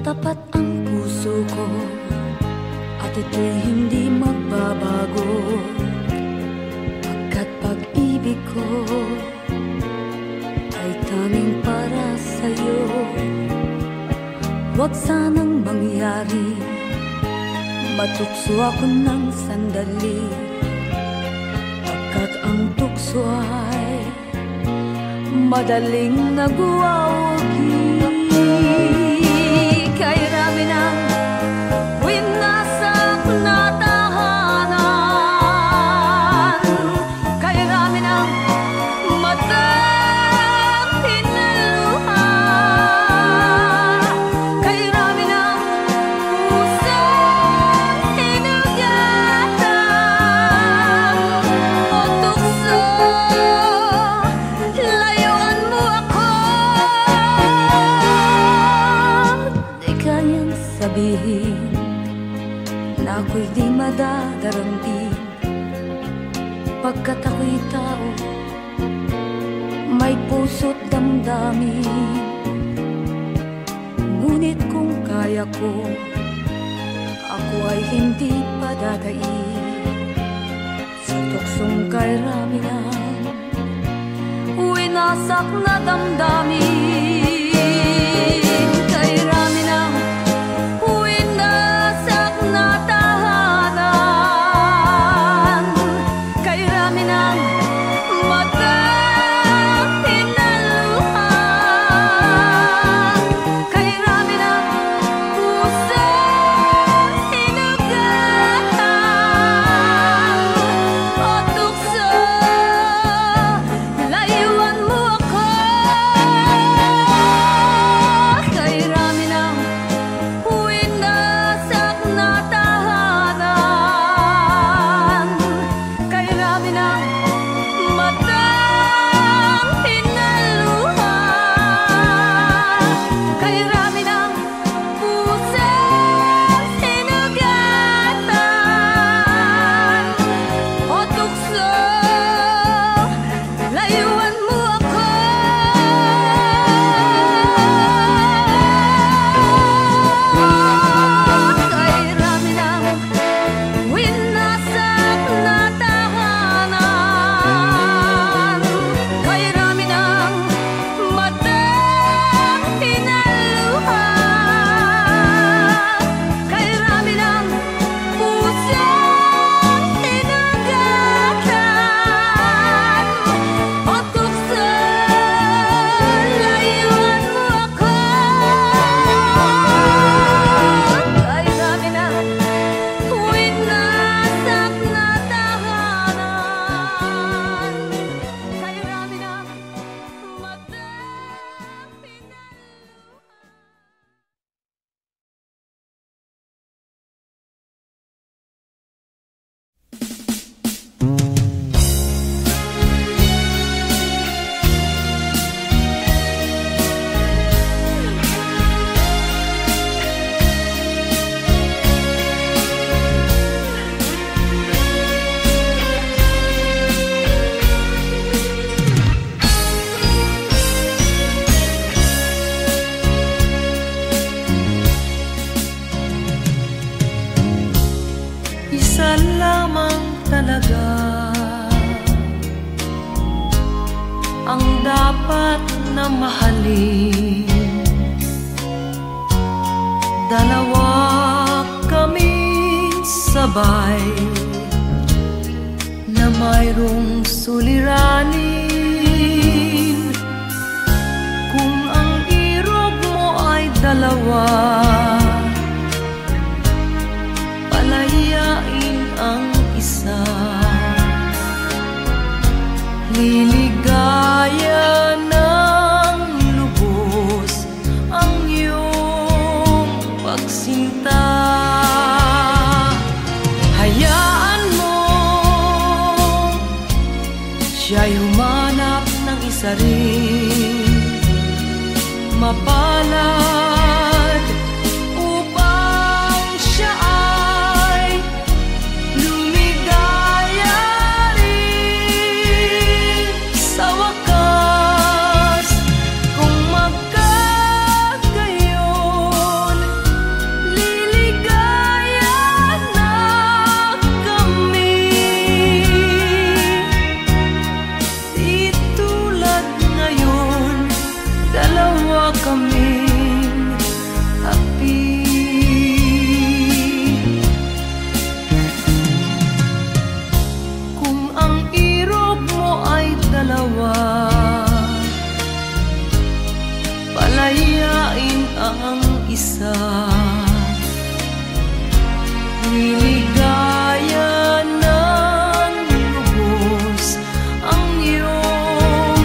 Tapat ang puso ko at ito'y hindi magbabago, pagkat pag-ibig ko ay tanging para sa'yo. Huwag sanang mangyari matukso ako ng sandali, pagkat ang tukso ay madaling nagwawagi. Kay rami ng winasak na tahanan, kay rami ng matang pinaluha, kay rami ng pusong hinugatan o tukso, layuan mo ako. Di kayang sabihin na ako'y di madadaramdin, pagkat ako'y tao, may puso't damdamin. Ngunit kung kaya ko, ako ay hindi padadaig sa tuksong kay rami ng winasak na damdamin. Kay rami ng winasak na tahanan, kay rami ng matang pinaluha, kay rami ng pusong hinugatan o tukso, layuan mo ako. Kay rami ng winasak na tahanan, kay rami ng matang pinaluha, kay rami ng pusong hinugatan o tukso, layuan mo ako. Kay rami ng winasak na tahanan, kay rami ng matang pinaluha, kay rami ng pusong hinugatan o tukso, layuan mo ako. Kay rami ng winasak na tahanan, kay rami ng matang Isa lamang talaga ang dapat na mahalin. Dalawa kaming sabay na mayroong suliranin. Kung ang irog mo ay dalawa, palayain ang isa. Liligaya ng lubos ang iyong pagsinta. Hayaan mo siya'y humanap ng isa rin, mapalad, upang siya ay lumigaya rin sa wakas. Kung magkagayon, isa. Niligaya ng lubos ang iyong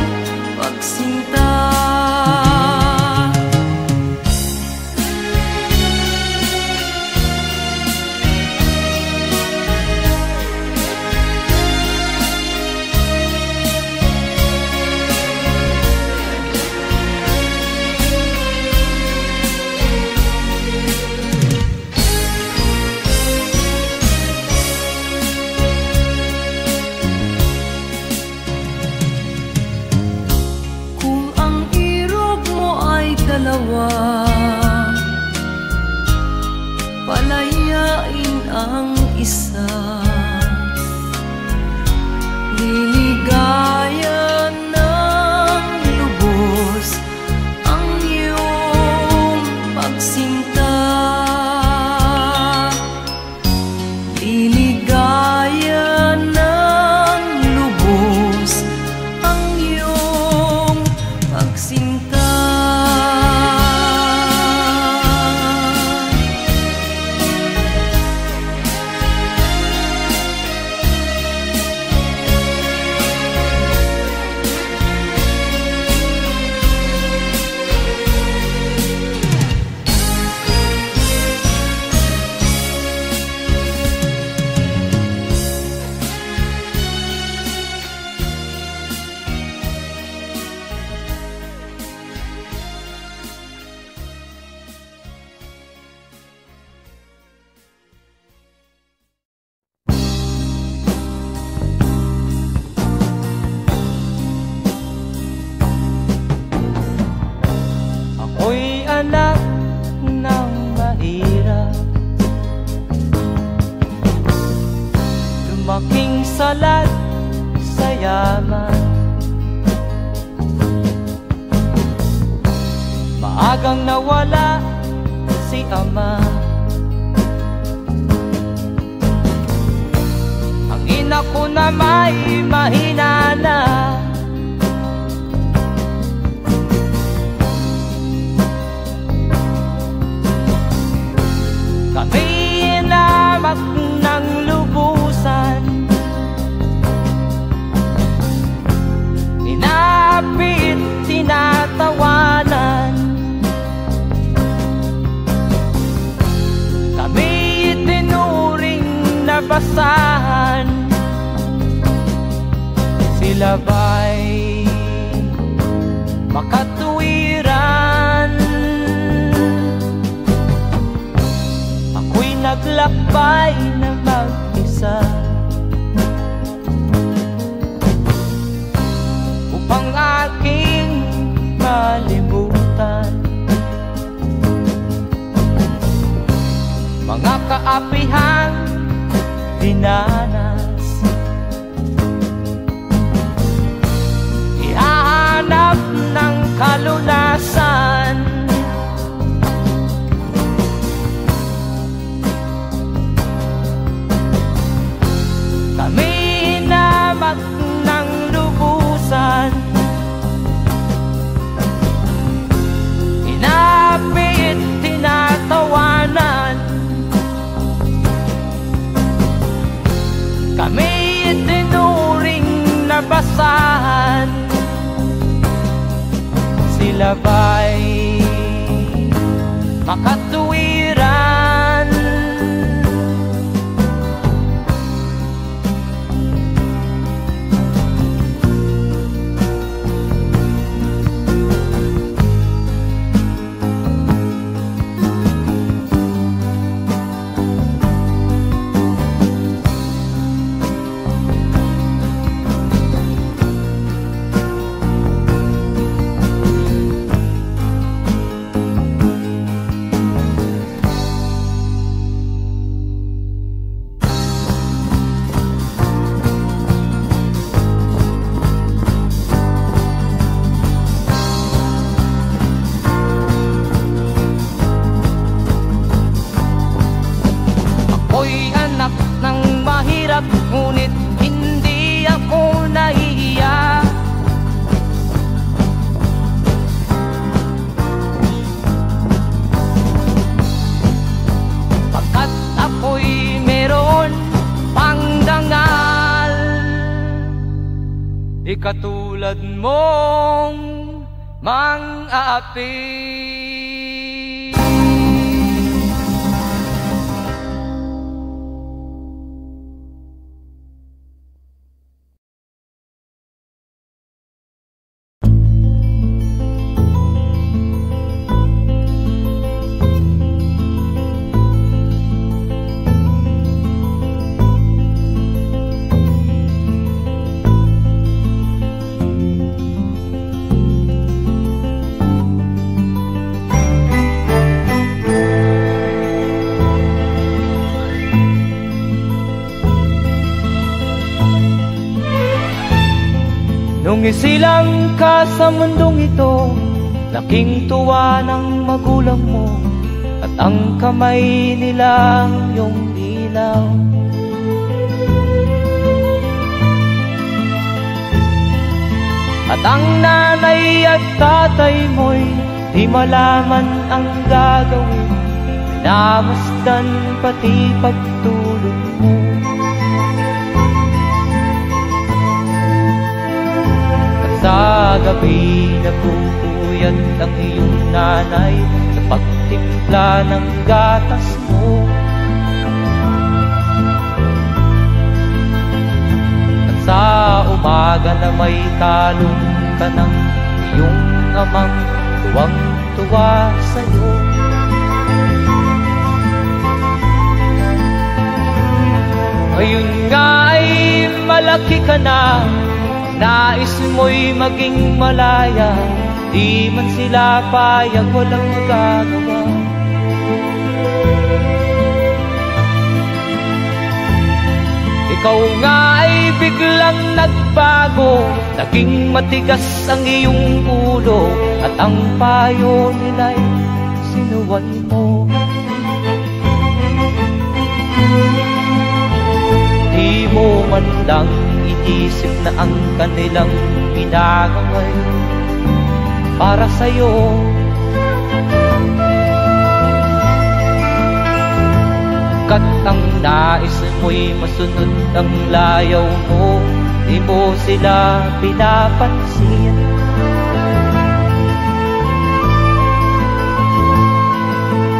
pagsinta. Dalawa, palayain ang isa. Liligaya ng lubos ang iyong pagsinta. Liligaya ng lubos ang iyong pagsinta. Ako'y anak ng mahirap, lumaking salat sa yaman. Maagang nawala si ama, ang ina ko na may mahina na. Kami inamak ng lubusan, inapit, tinatawanan. Kami itinuring na basahan, sila ba'y makatuwiran? Naglakbay na mag-isa upang aking malimutan mga kaapihang dinanas. Ihahanap ng kalunasan, kami inamak ng lubusan, inapit, tinatawanan. Kami itinuring na basahan, sila ba'y makatuwiran? di katulad mong mang-aapi. Nung isilang ka sa mundong ito, laking tuwa ng magulang mo, at ang kamay nila iyong ilaw. At ang nanay at tatay mo'y di malaman ang gagawin, namasdan pati pagtulog mo. Sa gabi napupuyat ang iyong nanay sa pagtimpla ng gatas mo. At sa umaga na may kalong ka ng iyong amang tuwang-tuwa sa'yo. Ngayon nga ay malaki ka na, nais mo'y maging malaya, di man sila payag, walang magagawa. Ikaw nga ay biglang nagbago, naging matigas ang iyong ulo, at ang payo nila'y sinuway mo. Di mo man lang inisip na ang kanilang ginagawa'y para sa'yo. Kat ang nais mo'y masunod ang layaw mo, di mo sila pinapansin.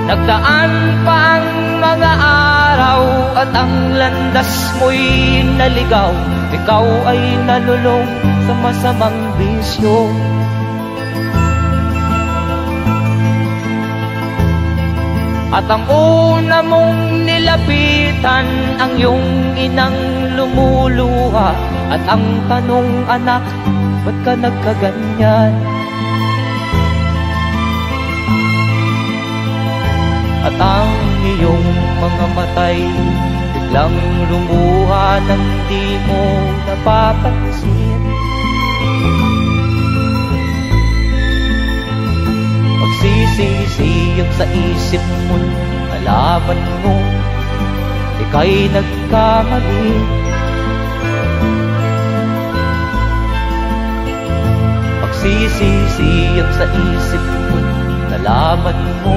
Nagdaan pa ang mga araw at ang landas mo'y naligaw, ikaw ay nalulong sa masamang bisyo. At ang una mong nilapitan ang iyong inang lumuluha, at ang tanong, anak, ba't ka nagkaganyan? At ang iyong mga matay biglang lumuha nang di mo napapansin. Magsisisiyag sa isip mo, nalaman mo ika'y nagkamali. Magsisisiyag sa isip mo, nalaman mo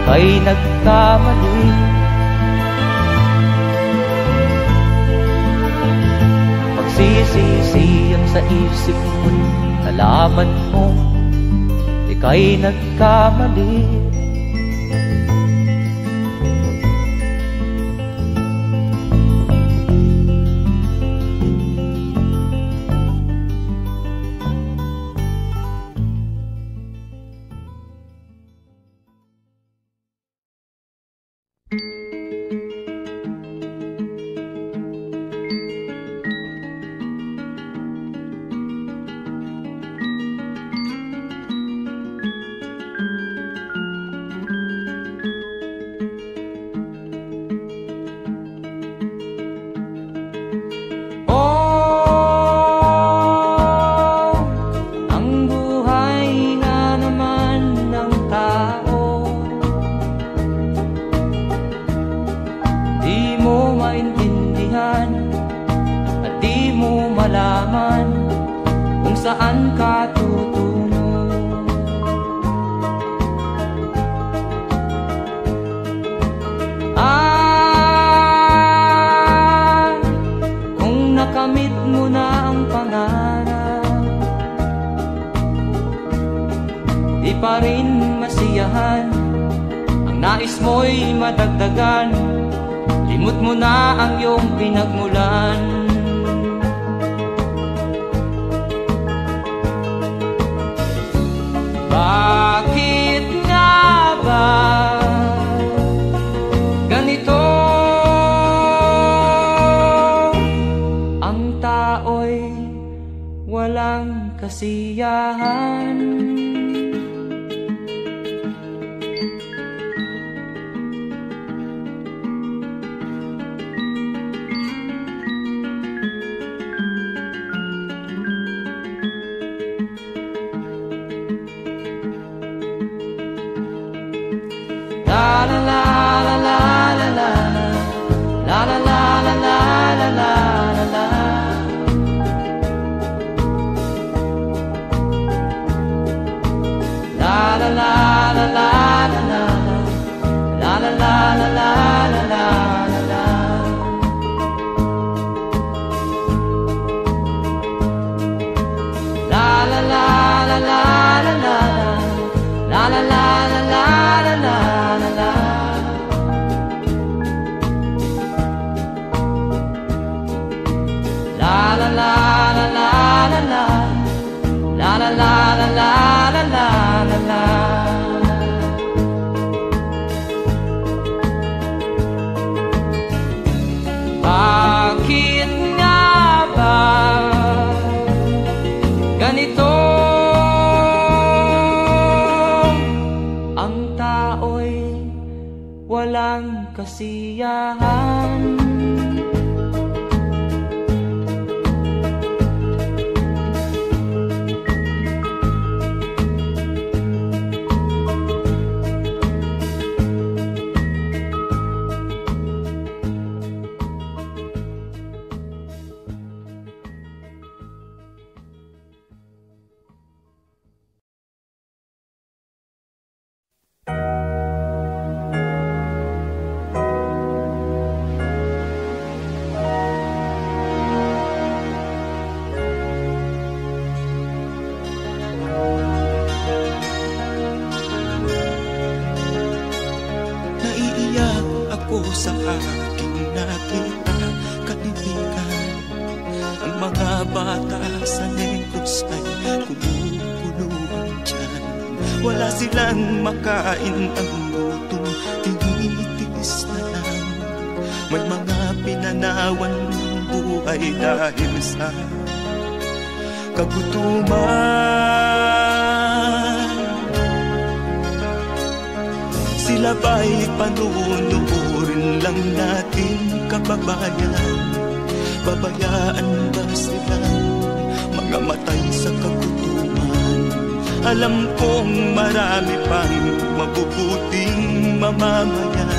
ika'y nagkamali. Magsisisiyag sa isip mo, nalaman mo ika'y nagkamali. nais mo'y madagdagan, limot mo na ang iyong pinagmulan. Bakit nga ba ganito? Ang tao'y walang kasiyahan. La la la la la la la la la la la la la la la. La la la la la la la la la la la la la la. La la la la la la la la la la la la la. La la la la la la la la la la la la la la. Bakit nga ba ganito? Ang tao'y walang kasiyahan. Sa aking nakita, kaibigan, ang mga bata sa Negros ay kumukuluan dyan. Wala silang makain, ang gutom tinitiis na lang. May mga pinanawan ng buhay dahil sa kagutuman. Sila ba'y panunurin lang natin, kababayan? Babayaan ba silang mga matay sa kagutuman? Alam kong marami pang mabubuting mamamayan.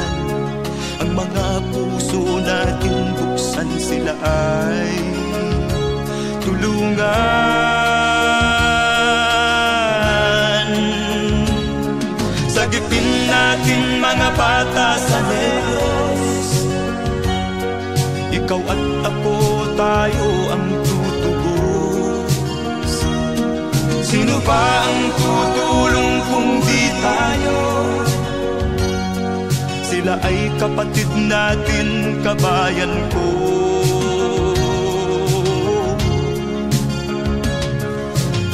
Ang mga puso natin buksan, sila ay tulungan. Sagipin natin mga bata sa Negros, ikaw at ako, tayo ang tutubos. Sino ba ang tutulong kung di tayo? Sila ay kapatid natin, kabayan ko.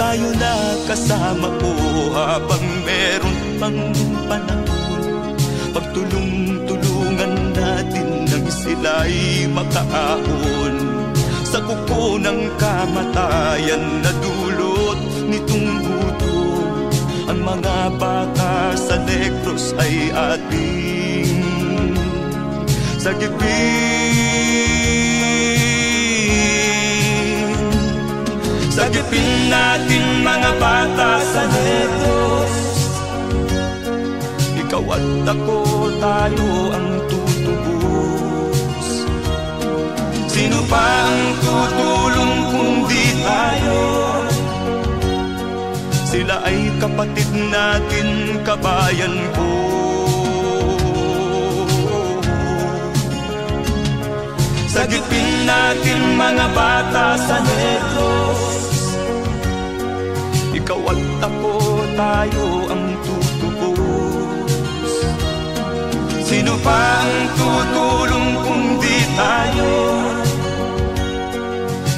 Tayo na kasama ko habang meron pang panahon. Pagtulong-tulungan natin nang sila'y makaahon sa kuko ng kamatayan na dulot nitong gutom. Ang mga bata sa Negros ay ating sagipin. Sagipin natin mga bata sa Negros, ikaw at ako, tayo ang tutubos. Sino pa ang tutulong kung di tayo? Sila ay kapatid natin, kabayan ko. Sagipin natin mga bata sa Negros, ikaw at ako, tayo ang tutubos. Sino pa ang tutulong kung di tayo?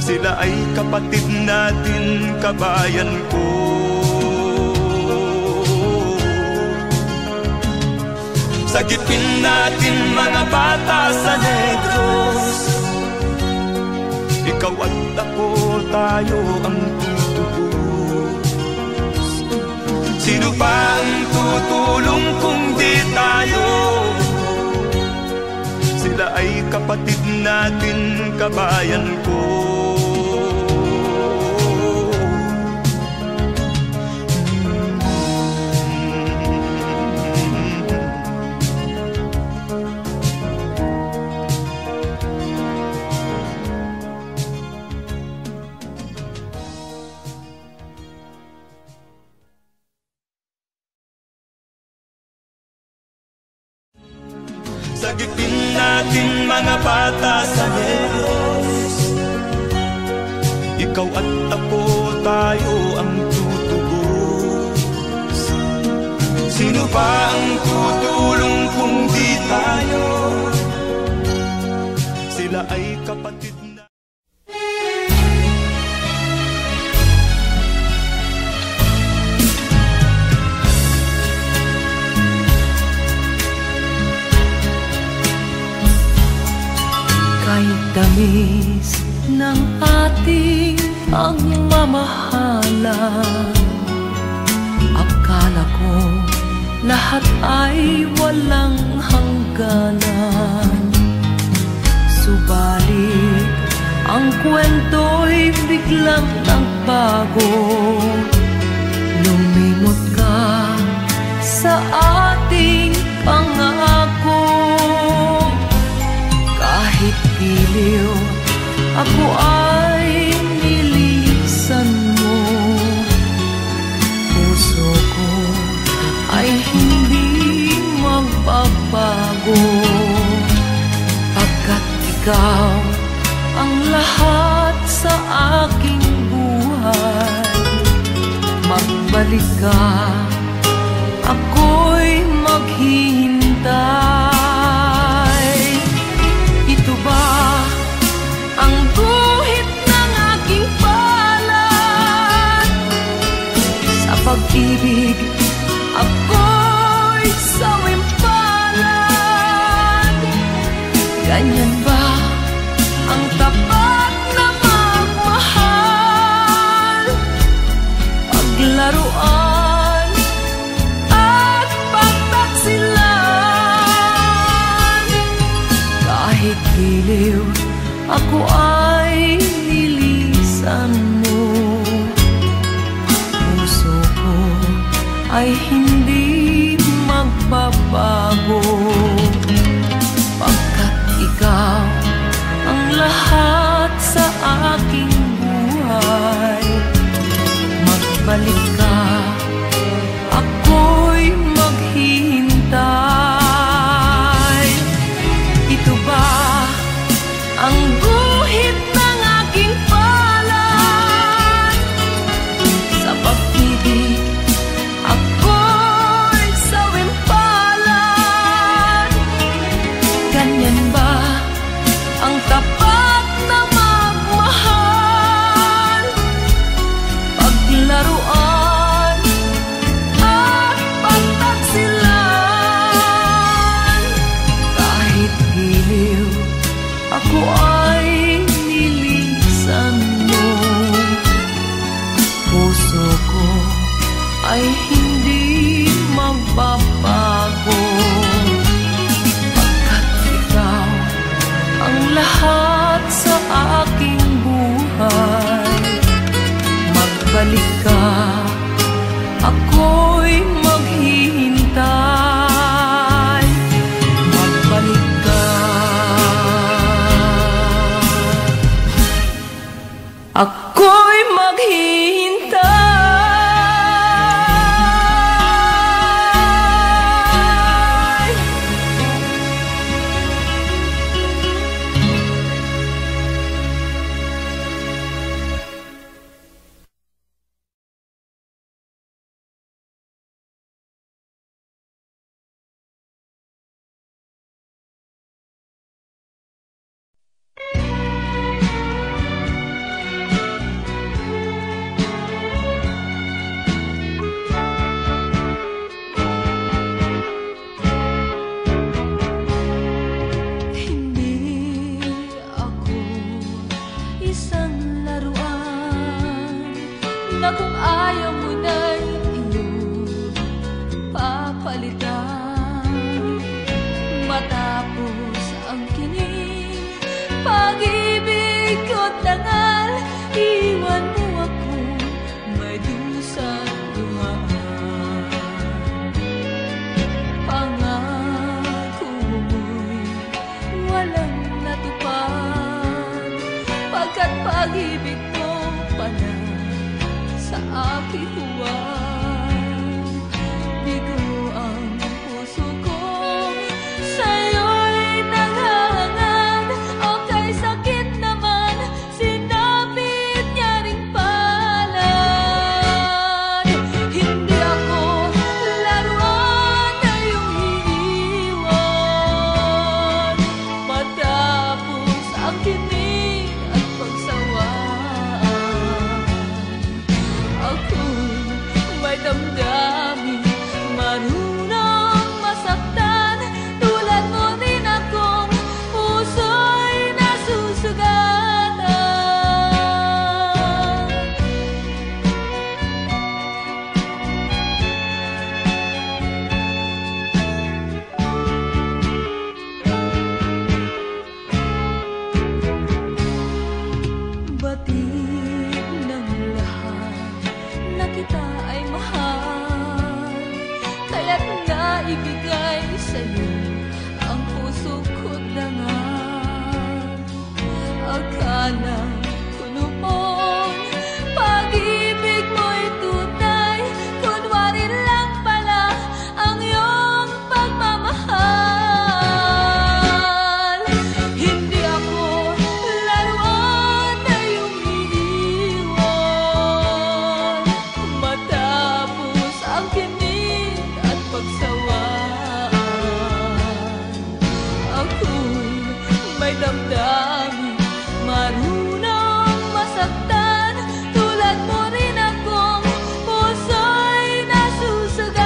Sila ay kapatid natin, kabayan ko. Sagipin natin mga bata sa Negros. Ikaw at ako, tayo ang tutubos. Sino pa ang tutulong kung di tayo? Sila ay kapatid natin, kabayan ko. Sagipin natin mga bata sa Negros. Ikaw at ako, tayo ang tutubos. Sino pa ang tutulong kung di tayo? Sila ay kapatid na. Kahit tamis ng ating pagmamahalan, akala ko lahat ay walang hangganan. Subalit ang kwento'y biglang nagbago. Lumimot ka sa ating pangako. Kahit giliw, ako ay nilisan mo. Puso ko ay hindi magbabago, pagkat ikaw ang lahat sa aking buhay. Magbalik ka, ako'y maghihintay. Ito ba ang guhit ng aking palad? Sa pag-ibig, ako'y sawimpalad. Ganyan ba ang tapat na magmahal? Paglaruan at pagtaksilan. Kahit giliw, ako ay nilisan mo. Puso ko ay hindi magbabago, pagkat ikaw pag-ibig ko pala sa aking huwag. Bigo ang puso ko sa'yo'y naghahangad. O kay sakit naman, sinapit niya ring palad. Hindi ako laruan na iyong iiwan matapos ang kinig at pagsawaan. Ako'y may damdamin, marunong masaktan. Tulad mo din akong puso'y nasusugatan. Batid ng lahat na kita ay mahal, kaya't naibigay sa'yo ang puso ko't dangal. Akala ko noon pag-ibig mo'y tunay, kunwari lang pala ang iyong pagmamahal. Hindi ako laruan na iyong iiwan matapos ang kinig at pagsawaan. Ako'y may damdamin, marunong masaktan. Tulad mo rin akong puso'y nasusugatan.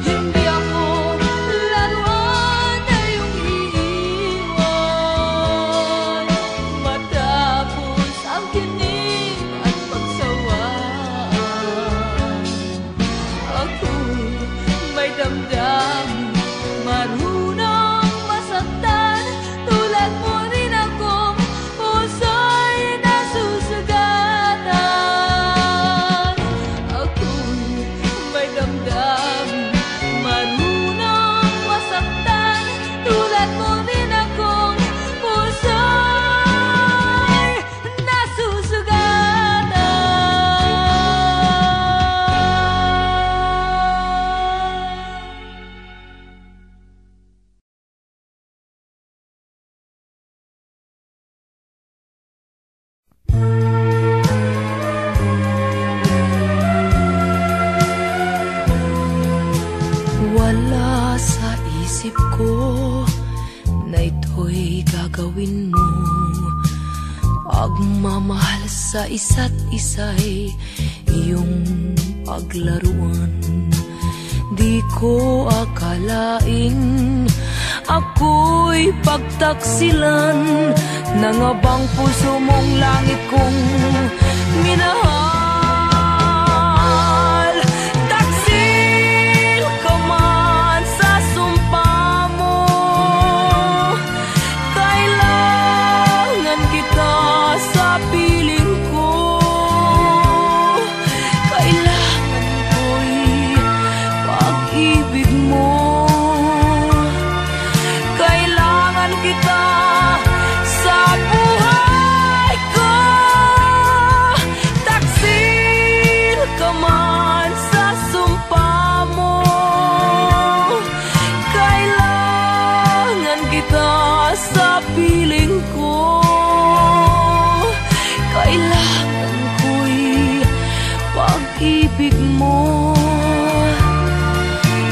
Hindi ako laruan na iyong iiwan matapos ang kinig at pagsawaan. Ako'y may damdamin, marunong masaktan. Tulad mo rin akong puso'y nasusugatan. Ako'y may damdamin, marunong masaktan. Tulad mo rin akong puso'y nasusugatan. Wala sa isip ko na ito'y gagawin mo. Pagmamahal sa isa't isa'y iyong paglaruan. Di ko akalaing ako'y pagtaksilan ng abang puso mong langit kong minahal. Taksil ka man sa sumpa mo, kailangan kita sa piling ko. Kailangan ko'y pag-ibig mo. Kailangan kita sa buhay ko. Taksil ka man sa sumpa mo, kailangan kita sa piling ko. Kailangan ko'y pag-ibig mo.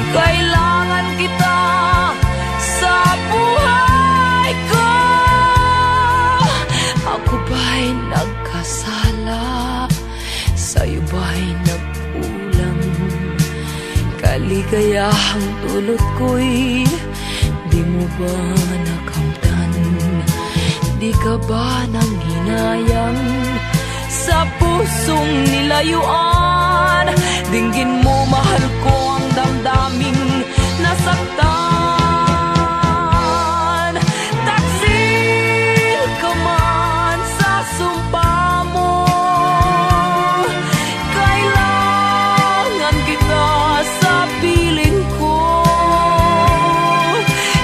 Kailangan kita sa buhay ko. Ako ba'y nagkasala? Sa'yo ba'y nagkulang? Kaligayahang dulot ko'y di mo ba nakamtan? Di ka ba nanghinayang sa pusong nilayuan? Dinggin mo, mahal ko, ang damdaming nasaktan. Taksil ka man sa sumpa mo, kailangan kita sa piling ko.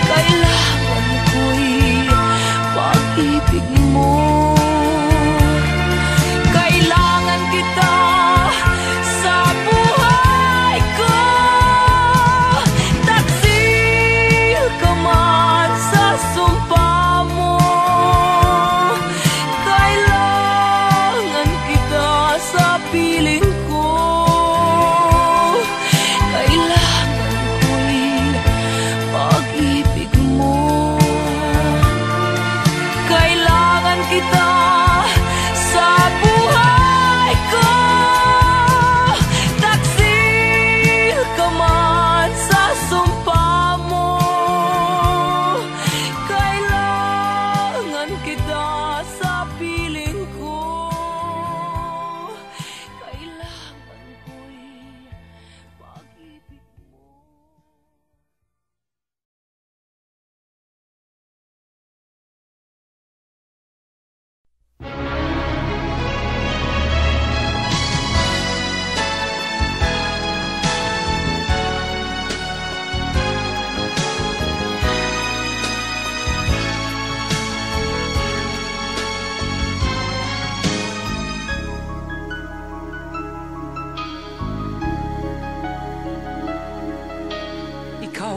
Kailangan ko'y pag-ibig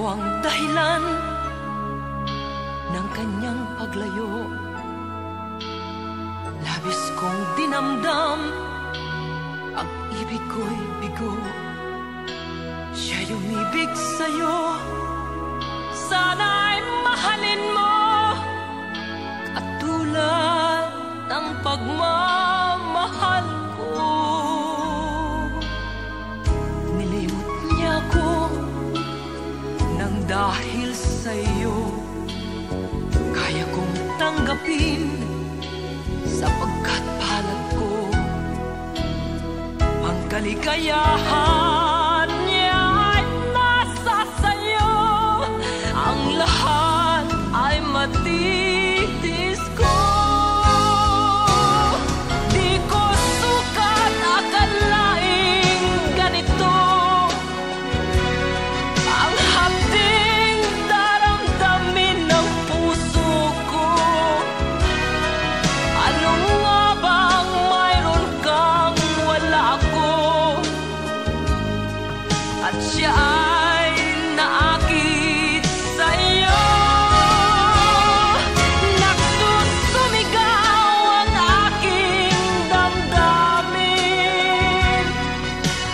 ang dahilan ng kanyang paglayo. Labis kong dinamdam, ang ibig ko'y bigo. Siya'y umibig sa'yo, sana'y mahalin mo, katulad ng pagmamahal ko. Nilimot niya ko nang dahil sa'yo, kaya kong tanggapin sapagkat palad ko ang kaligayahan niya ay nasa sayo. Ang lahat ay matitis ko. Di ko sukat akalaing ganito ang hapding daramdamin ng puso ko. Ano nga bang mayroon kang wala ako, at siya ay naakit sa'yo. Nagsusumigaw ang aking damdamin,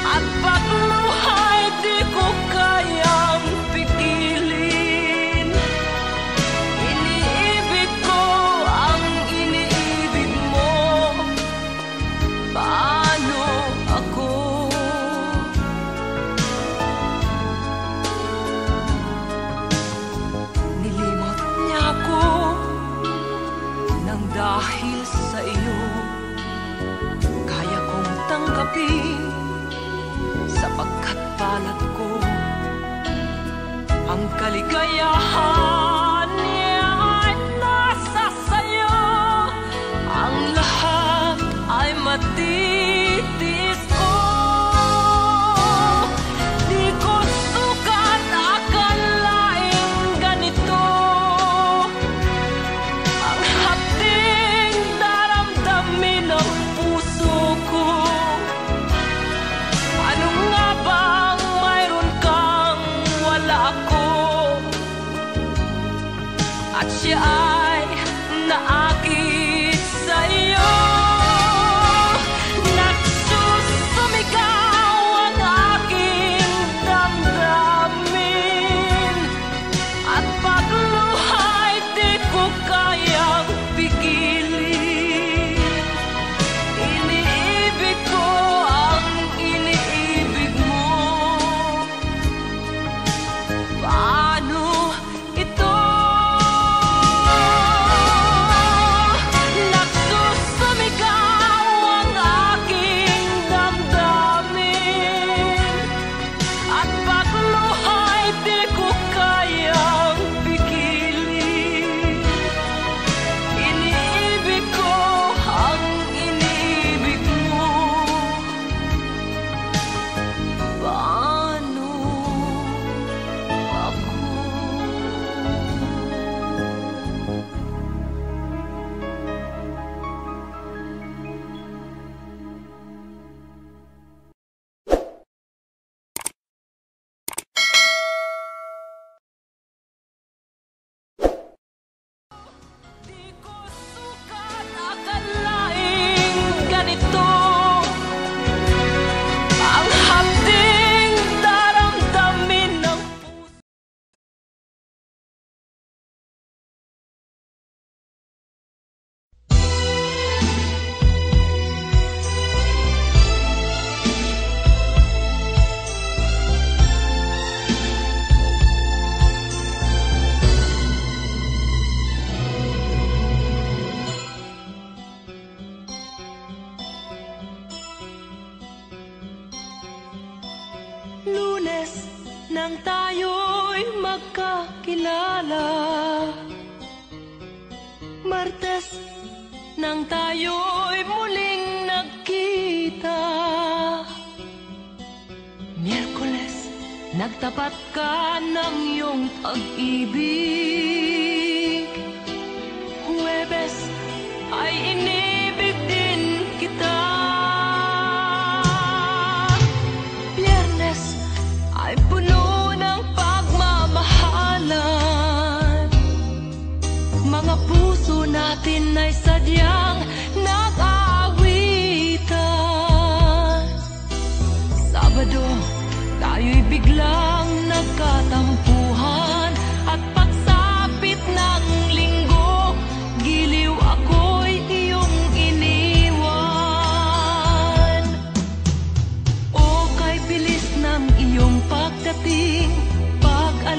at pagluhay di ko kayang pigilin. Iniibig ko ang iniibig mo, paano ako? Nilimot niya ako nang dahil sa iyo, kaya kong tanggapin sapagkat palad ko ang kaligayahan niya ay nasa sayo. Ang lahat ay matitis ko. Di ko sukat akalaing ganito ang hapding daramdamin ng puso ko. Ano nga bang mayroon kang wala ako, at siya ay naakit sa'yo. Nagsusumigaw ang aking damdamin, at pagluhay di ko kayang pigilin. Iniibig ko ang iniibig mo, paano ito? Nagsusumigaw ang aking damdamin, at pagluhay di ko kayang pigilin. Iniibig ko ang iniibig mo, paano ako? Di ko sukat akalaing ganito ang hapding daramdamin ng puso. Lunes nang tayo'y magkakilala, Martes nang tayo'y muling nagkita, Miyerkules nagtapat ka ng iyong pag-ibig, Huwebes ay inibig din kita, Biyernes ay puno ng pagmamahal.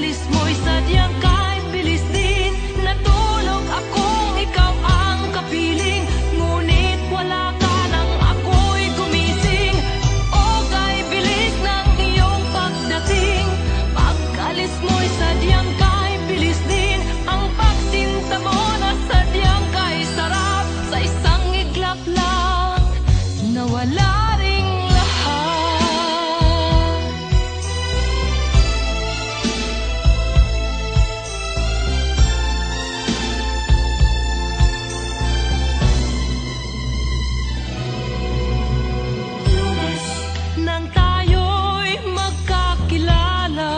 Pag-alis mo'y sadyang kahit bilis din. Natulog akong ikaw ang kapiling, ngunit wala ka nang ako'y gumising. O kay bilis ng iyong pagdating. Pag-alis mo'y sadyang kahit bilis din. Ang pagsinta mo na sadyang kay sarap. Sa isang iglap lang nawala ring lahat. Nang tayo'y magkakilala,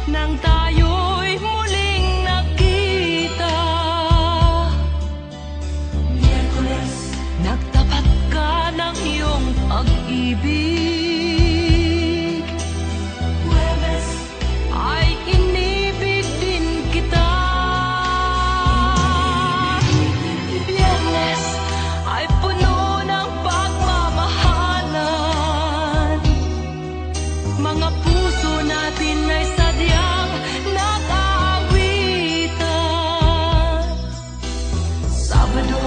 nang tayo'y muling nakita, nagtapat ka ng iyong pag-ibig. Ay inibig din kita. Biyernes ay puno ng pagmamahalan. Mga puso natin ay sadyang nag-aawitan. Sabado,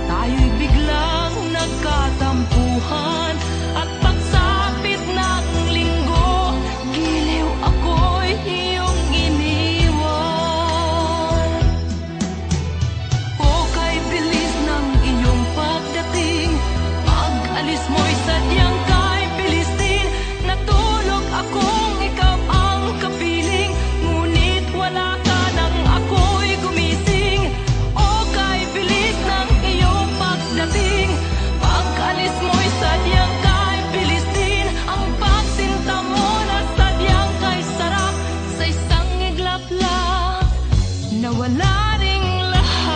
tayo'y biglang nagkatampuhan. At pagsapit ng linggo, giliw ako'y iyong iniwan. O kay bilis ng iyong pagdating. Pag-alis mo'y sadyang kay bilis din. Natulog akong ikaw ang kapiling, ngunit wala ka nang ako'y gumising. O kay bilis ng iyong pagdating. Pag-alis mo'y sadyang kay bilis din. Ang pagsinta mo na sadyang kay sarap. Sa isang iglap lang nawala ring lahat.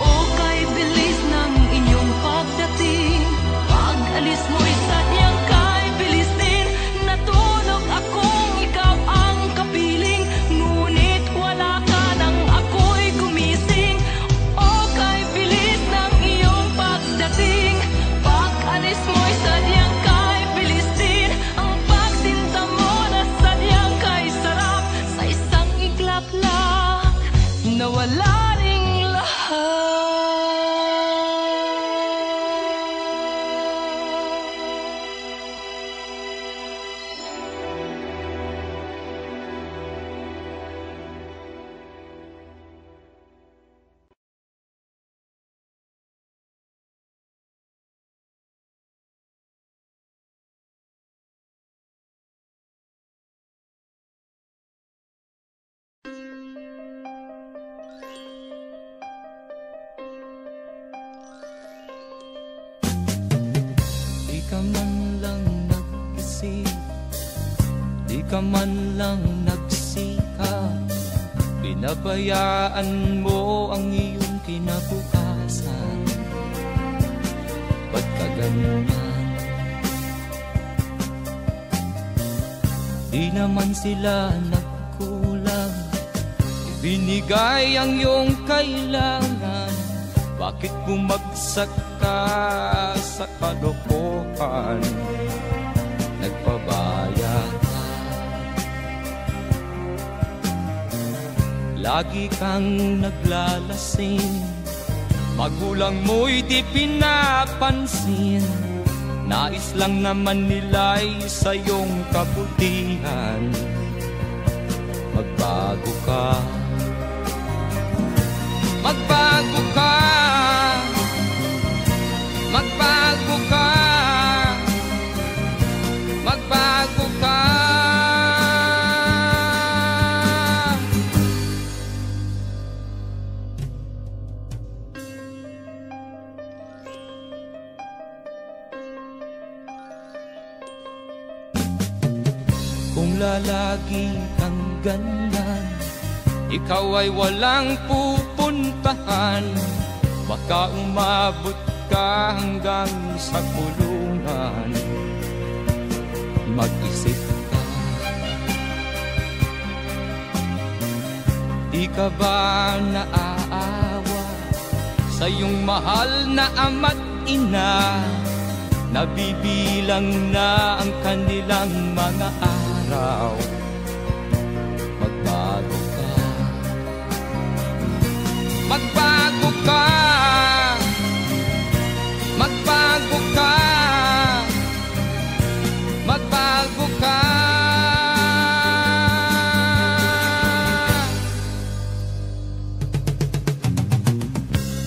O kay bilis ng inyong pagdating. Pag-alis mo'y sadyang kay bilis din. Natulog akong ikaw ang kapiling, ngunit wala ka nang ako'y gumising. O kay bilis ng iyong pagdating. Pag-alis mo'y sadyang kay bilis din. Ang pagsinta mo na sadyang kay sarap. Sa isang iglap lang nawala ring lahat. Di ka man lang nag-isip, di ka man lang nagsikap. Pinabayaan mo ang iyong kinabukasan. Ba't ka ganyan? Di naman sila nagkulang, ibinigay ang iyong kailangan. Bakit bumagsak ka sa kalokohan? Nagpabaya ka, lagi kang naglalasing. Magulang mo'y di pinapansin. Nais lang naman nila'y sa iyong kabutihan. Magbago ka, magbago ka, magbago ka, magbago ka. Kung lalagi kang ganyan, ikaw ay walang pupuntahan. Baka umabot ka hanggang sa kulungan. Mag-isip ka, di ka ba naaawa sa iyong mahal na ama't ina nabibilang na ang kanilang mga araw. Magbago ka, magbago ka, magbago ka, magbago ka.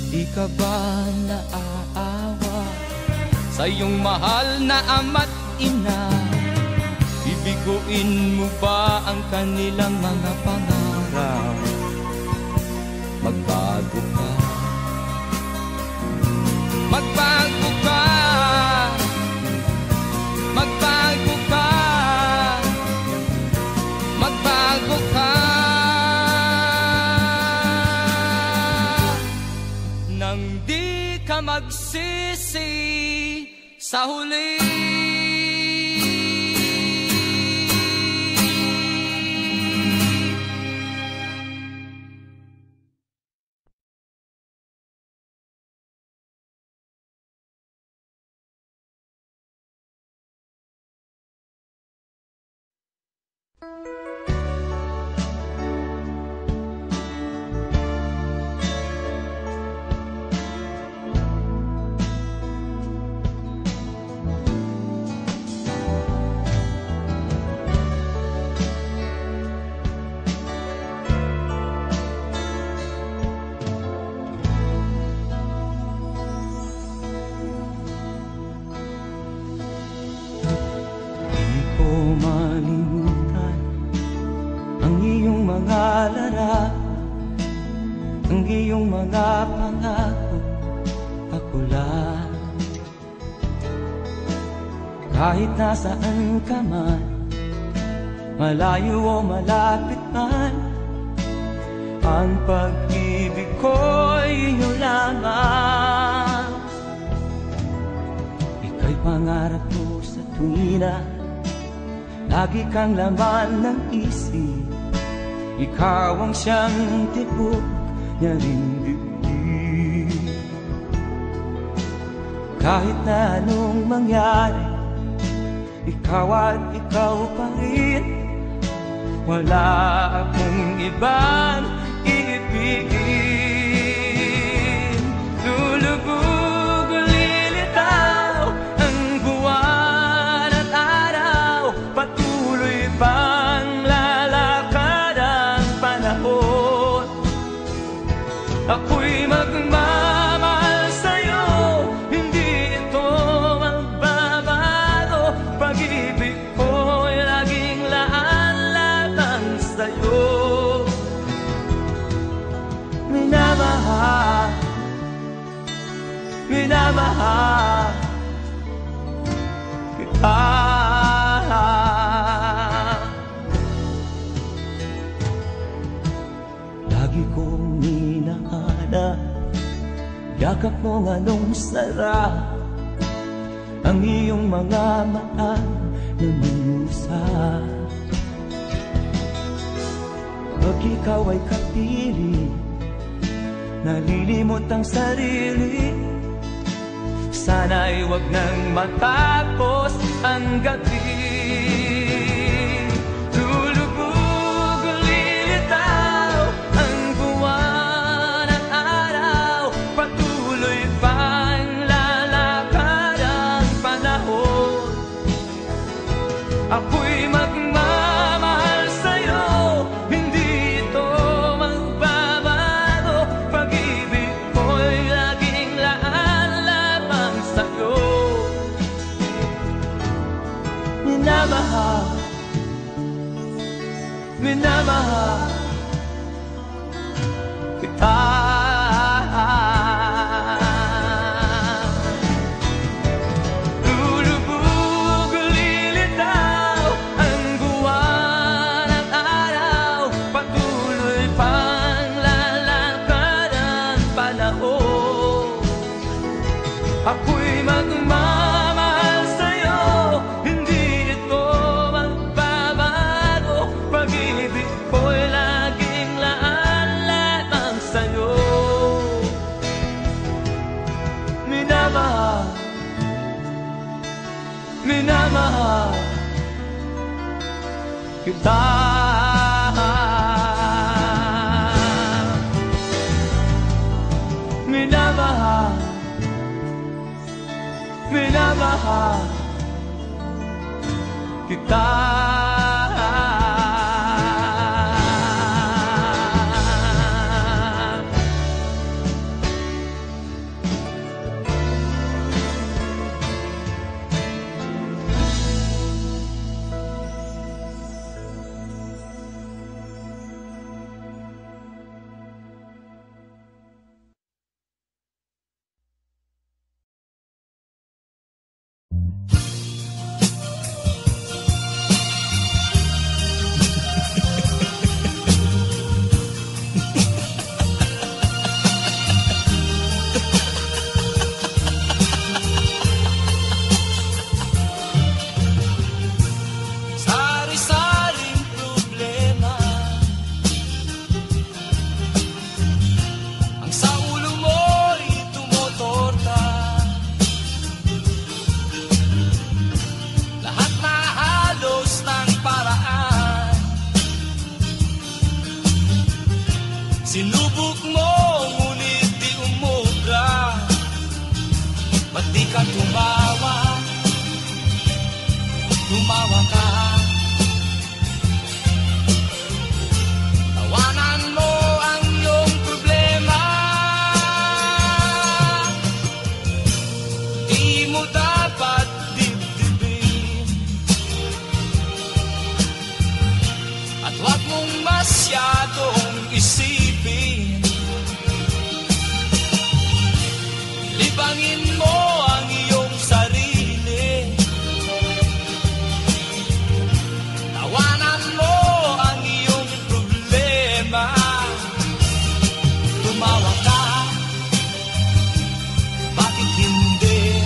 Di ka ba naaawa sa iyong mahal na ama't ina? Bibiguin mo ba ang kanilang mga pangarap? Magbago ka, magbago ka, magbago ka, magbago ka. Nang di ka magsisi sa huli. Ang iyong mga pangako, ako lang. Kahit nasaan ka man, malayo o malapit man, ang pag-ibig ko'y iyo lamang. Ika'y pangarap ko sa tuwina, lagi kang laman ng isip. Ikaw ang siyang tibok niya ring dibdib. Kahit na anong mangyari, ikaw at ikaw pa rin. Wala akong ibang iibigin. Lulubog o lilitaw ang buwan at araw, patuloy pang lalakad ang panahon. Ako'y magmamahal sa'yo, hindi ito magbabago. Pag-ibig ko'y laging laan-laan sa'yo. Minamahal, minamahal kita. Lagi kong hinahanap yakap mong anong sarap, ang iyong mga mata na minusap. Pag ikaw ay kapiling, nalilimot ang sarili. Sana'y wag nang matapos ang gabi. Lulubog o lilitaw ang buwan at araw, patuloy pang lalakad ang panahon. Ako'y magmamahal sa'yo, hindi ito magbabago. Pag-ibig ko'y laging laan lamang sa'yo. Minamahal, minamahal kita. Lulubog o lilitaw ang buwan at araw, patuloy pang lalakad ang panahon. Ako'y magmamahal sa'yo, hindi ito magbabago. Pag-ibig ko'y minamahal kita. Minamahal, minamahal kita. Sinubok mo, ngunit di umubra. Ba't di ka tumawa? Tumawa ka. Tawanan mo ang iyong problema. Di mo dapat dibdibin. At huwag mong masyadong isipin. Libangin mo ang iyong sarili. Tawanan mo ang iyong problema. Tumawa ka, bakit hindi?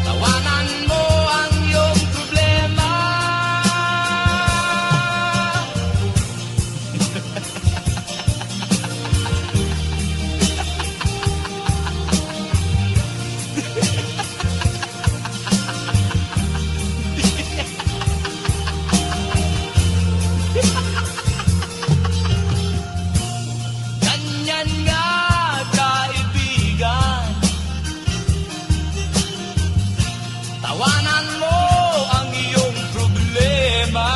Tawanan mo ang iyong problema. Ganyan nga, kaibigan. Tawanan mo ang iyong problema.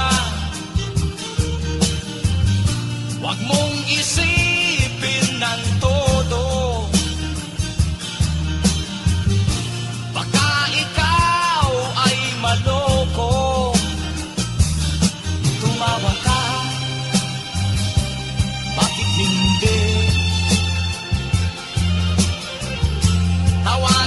Huwag mong isipin ng todo. Baka ikaw ay maloko. Tumawa ka, bakit hindi? Tawanan